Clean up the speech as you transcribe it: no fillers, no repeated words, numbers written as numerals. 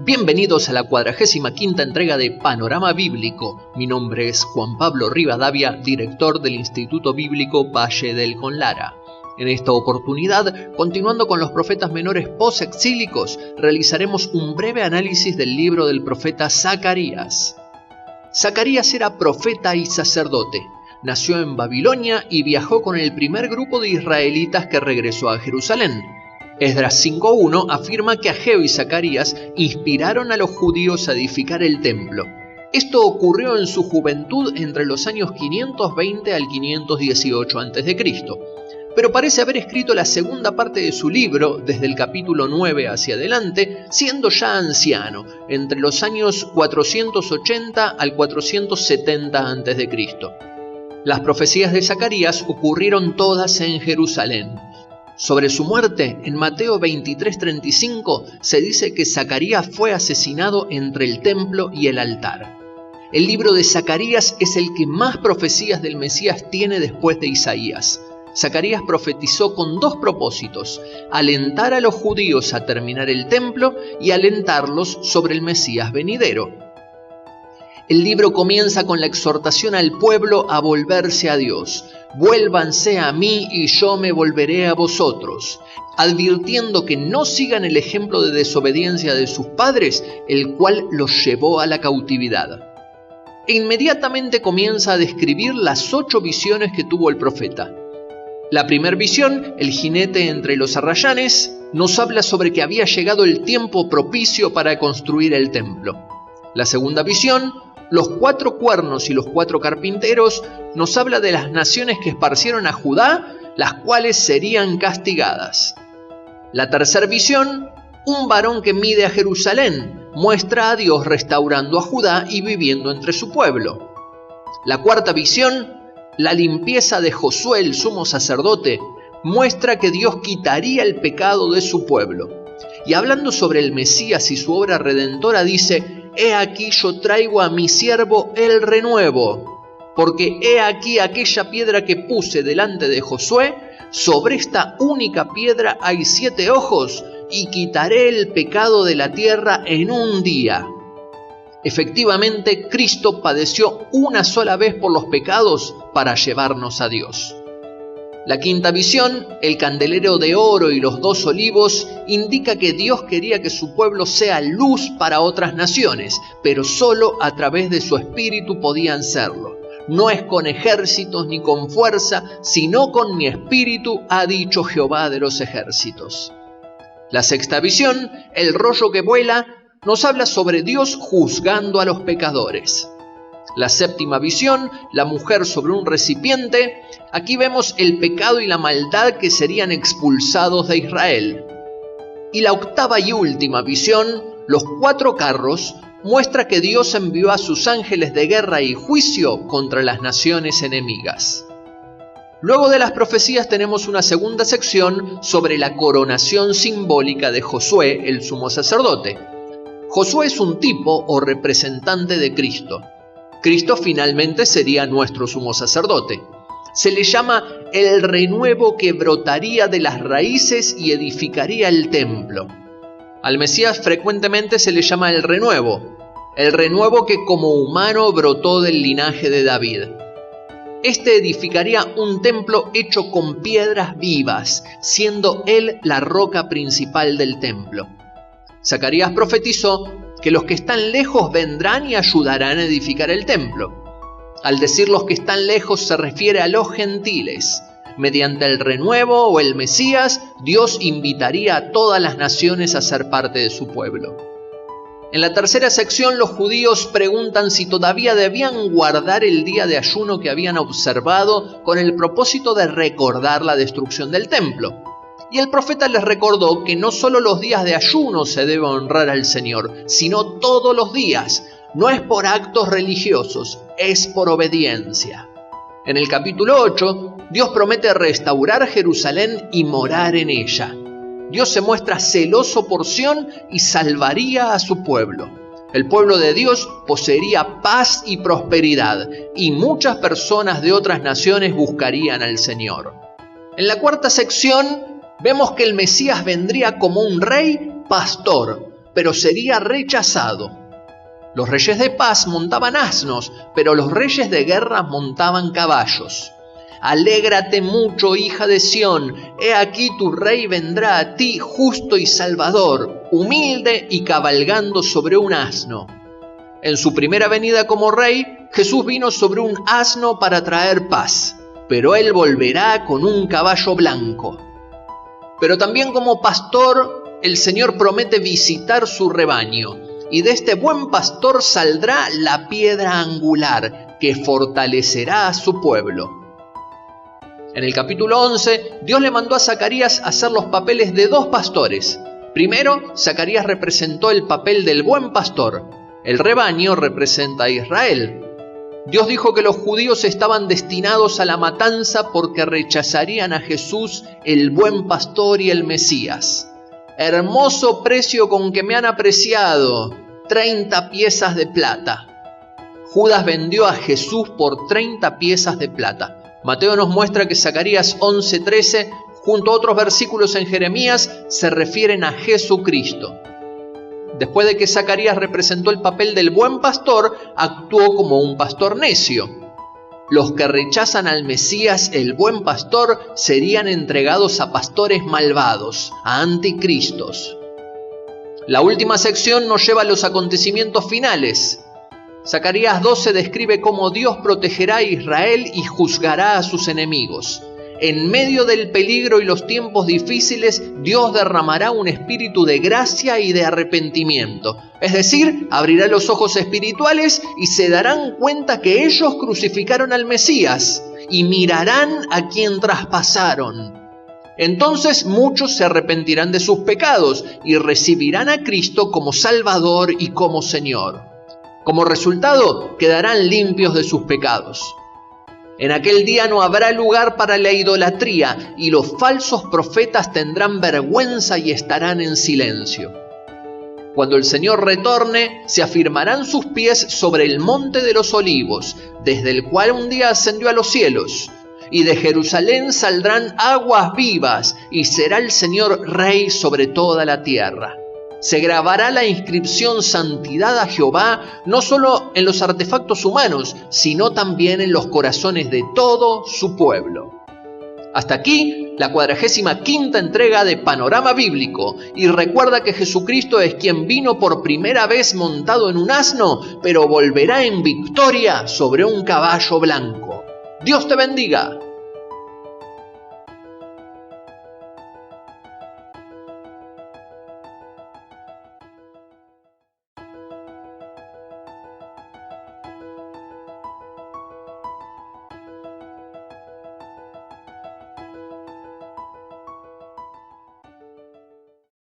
Bienvenidos a la 45ª entrega de Panorama Bíblico. Mi nombre es Juan Pablo Rivadavia, director del Instituto Bíblico Valle del Conlara. En esta oportunidad, continuando con los profetas menores post-exílicos, realizaremos un breve análisis del libro del profeta Zacarías. Zacarías era profeta y sacerdote. Nació en Babilonia y viajó con el primer grupo de israelitas que regresó a Jerusalén. Esdras 5.1 afirma que Ageo y Zacarías inspiraron a los judíos a edificar el templo. Esto ocurrió en su juventud entre los años 520 al 518 a.C., pero parece haber escrito la segunda parte de su libro, desde el capítulo 9 hacia adelante, siendo ya anciano, entre los años 480 al 470 a.C. Las profecías de Zacarías ocurrieron todas en Jerusalén. Sobre su muerte, en Mateo 23:35, se dice que Zacarías fue asesinado entre el templo y el altar. El libro de Zacarías es el que más profecías del Mesías tiene después de Isaías. Zacarías profetizó con dos propósitos: alentar a los judíos a terminar el templo y alentarlos sobre el Mesías venidero. El libro comienza con la exhortación al pueblo a volverse a Dios. Vuélvanse a mí y yo me volveré a vosotros, advirtiendo que no sigan el ejemplo de desobediencia de sus padres, el cual los llevó a la cautividad. E inmediatamente comienza a describir las 8 visiones que tuvo el profeta. La primera visión, el jinete entre los arrayanes, nos habla sobre que había llegado el tiempo propicio para construir el templo. La segunda visión, los 4 cuernos y los 4 carpinteros, nos habla de las naciones que esparcieron a Judá, las cuales serían castigadas. La tercera visión, un varón que mide a Jerusalén, muestra a Dios restaurando a Judá y viviendo entre su pueblo. La cuarta visión, la limpieza de Josué, el sumo sacerdote, muestra que Dios quitaría el pecado de su pueblo. Y hablando sobre el Mesías y su obra redentora, dice: «He aquí yo traigo a mi siervo el renuevo, porque he aquí aquella piedra que puse delante de Josué, sobre esta única piedra hay 7 ojos, y quitaré el pecado de la tierra en un día». Efectivamente, Cristo padeció una sola vez por los pecados para llevarnos a Dios. La quinta visión, el candelero de oro y los 2 olivos, indica que Dios quería que su pueblo sea luz para otras naciones, pero solo a través de su espíritu podían serlo. No es con ejércitos ni con fuerza, sino con mi espíritu, ha dicho Jehová de los ejércitos. La sexta visión, el rollo que vuela, nos habla sobre Dios juzgando a los pecadores. La séptima visión, la mujer sobre un recipiente, aquí vemos el pecado y la maldad que serían expulsados de Israel. Y la octava y última visión, los 4 carros, muestra que Dios envió a sus ángeles de guerra y juicio contra las naciones enemigas. Luego de las profecías tenemos una segunda sección sobre la coronación simbólica de Josué, el sumo sacerdote. Josué es un tipo o representante de Cristo. Cristo finalmente sería nuestro sumo sacerdote. Se le llama el renuevo que brotaría de las raíces y edificaría el templo. Al Mesías frecuentemente se le llama el renuevo que como humano brotó del linaje de David. Este edificaría un templo hecho con piedras vivas, siendo él la roca principal del templo. Zacarías profetizó que los que están lejos vendrán y ayudarán a edificar el templo. Al decir los que están lejos se refiere a los gentiles. Mediante el renuevo o el Mesías, Dios invitaría a todas las naciones a ser parte de su pueblo. En la tercera sección, los judíos preguntan si todavía debían guardar el día de ayuno que habían observado con el propósito de recordar la destrucción del templo. Y el profeta les recordó que no solo los días de ayuno se debe honrar al Señor, sino todos los días. No es por actos religiosos, es por obediencia. En el capítulo 8, Dios promete restaurar Jerusalén y morar en ella. Dios se muestra celoso por Sión y salvaría a su pueblo. El pueblo de Dios poseería paz y prosperidad, y muchas personas de otras naciones buscarían al Señor. En la cuarta sección, vemos que el Mesías vendría como un rey pastor, pero sería rechazado. Los reyes de paz montaban asnos, pero los reyes de guerra montaban caballos. Alégrate mucho, hija de Sión, he aquí tu rey vendrá a ti, justo y salvador, humilde y cabalgando sobre un asno. En su primera venida como rey, Jesús vino sobre un asno para traer paz, pero él volverá con un caballo blanco. Pero también como pastor, el Señor promete visitar su rebaño, y de este buen pastor saldrá la piedra angular que fortalecerá a su pueblo. En el capítulo 11, Dios le mandó a Zacarías hacer los papeles de dos pastores. Primero, Zacarías representó el papel del buen pastor. El rebaño representa a Israel. Dios dijo que los judíos estaban destinados a la matanza porque rechazarían a Jesús, el buen pastor y el Mesías. Hermoso precio con que me han apreciado, 30 piezas de plata. Judas vendió a Jesús por 30 piezas de plata. Mateo nos muestra que Zacarías 11:13, junto a otros versículos en Jeremías, se refieren a Jesucristo. Después de que Zacarías representó el papel del buen pastor, actuó como un pastor necio. Los que rechazan al Mesías, el buen pastor, serían entregados a pastores malvados, a anticristos. La última sección nos lleva a los acontecimientos finales. Zacarías 12 describe cómo Dios protegerá a Israel y juzgará a sus enemigos. En medio del peligro y los tiempos difíciles, Dios derramará un espíritu de gracia y de arrepentimiento. Es decir, abrirá los ojos espirituales y se darán cuenta que ellos crucificaron al Mesías y mirarán a quien traspasaron. Entonces muchos se arrepentirán de sus pecados y recibirán a Cristo como Salvador y como Señor. Como resultado, quedarán limpios de sus pecados. En aquel día no habrá lugar para la idolatría y los falsos profetas tendrán vergüenza y estarán en silencio. Cuando el Señor retorne, se afirmarán sus pies sobre el monte de los olivos, desde el cual un día ascendió a los cielos. Y de Jerusalén saldrán aguas vivas, y será el Señor rey sobre toda la tierra. Se grabará la inscripción Santidad a Jehová, no solo en los artefactos humanos, sino también en los corazones de todo su pueblo. Hasta aquí la 45ª entrega de Panorama Bíblico, y recuerda que Jesucristo es quien vino por primera vez montado en un asno, pero volverá en victoria sobre un caballo blanco. Dios te bendiga.